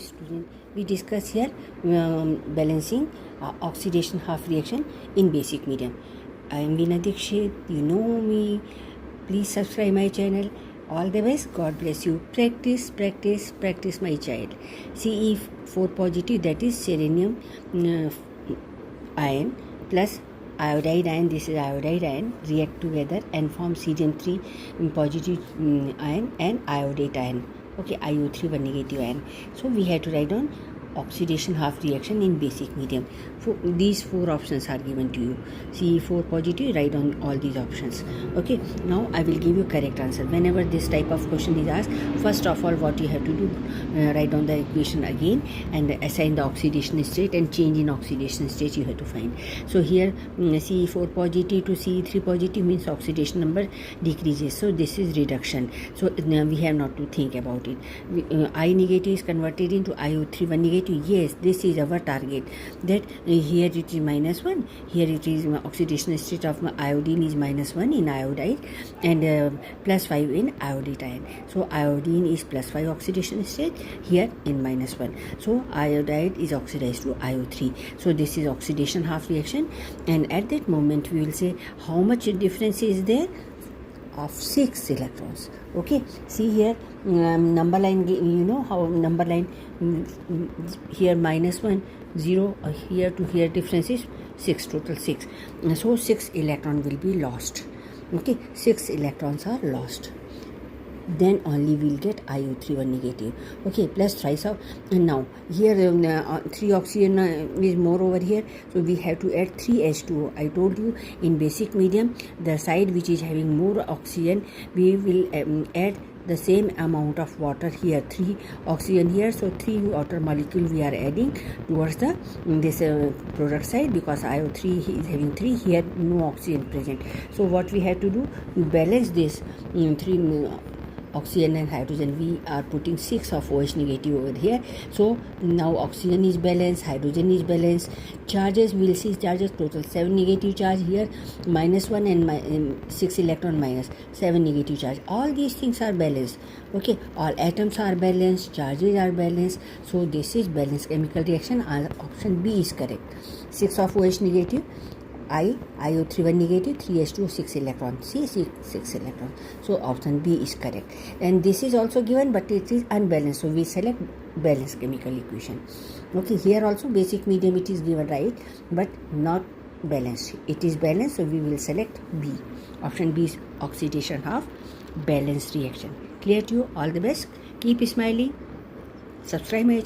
student, we discuss here balancing oxidation half reaction in basic medium. I am Veena Dikshit, you know me. Please subscribe my channel. All the best. God bless you. Practice, practice, practice, my child. Ce4 positive, that is selenium ion plus iodide ion, this is iodide ion, react together and form cerium-3 positive ion and iodate ion. Okay, IO3 one negative ion. So we have to write down oxidation half reaction in basic medium. These four options are given to you. Ce4 positive, write down all these options. Okay, now I will give you correct answer. Whenever this type of question is asked, first of all what you have to do, write down the equation again and assign the oxidation state and change in oxidation state you have to find. So here Ce4 positive to Ce3 positive means oxidation number decreases, so this is reduction. So we have not to think about it. I negative is converted into IO3 one negative. Yes, this is our target, that here it is -1, here it is oxidation state of iodine is -1 in iodide and +5 in iodide ion. So iodine is +5 oxidation state, here in -1. So iodide is oxidized to IO3. So this is oxidation half reaction, and at that moment we will say how much difference is there, of 6 electrons. Okay, see here number line, you know how number line here -1 0 here to here difference is 6, total 6. So 6 electron will be lost. Okay, 6 electrons are lost, then only we'll get IO3 one negative. Okay, plus thrice of, and now here 3 oxygen is more over here, so we have to add 3 H2O. I told you in basic medium the side which is having more oxygen we will add the same amount of water here, 3 oxygen here, so 3 water molecule we are adding towards the this product side, because IO3 is having 3, here no oxygen present. So what we have to do, to balance this 3 oxygen and hydrogen, we are putting 6 of OH negative over here. So now oxygen is balanced, hydrogen is balanced. Charges, we will see charges, total 7 negative charge here, -1 and 6 electron minus 7 negative charge. All these things are balanced. Okay, all atoms are balanced, charges are balanced. So this is balanced chemical reaction. Option B is correct. 6 of OH negative, IO3 one negative, 3H2, 6 electron. See, 6 electron. So option B is correct. And this is also given, but it is unbalanced. So we select balanced chemical equation. Okay, here also basic medium it is given right, but not balanced. It is balanced, so we will select B. Option B is oxidation half balanced reaction. Clear to you? All the best. Keep smiling. Subscribe my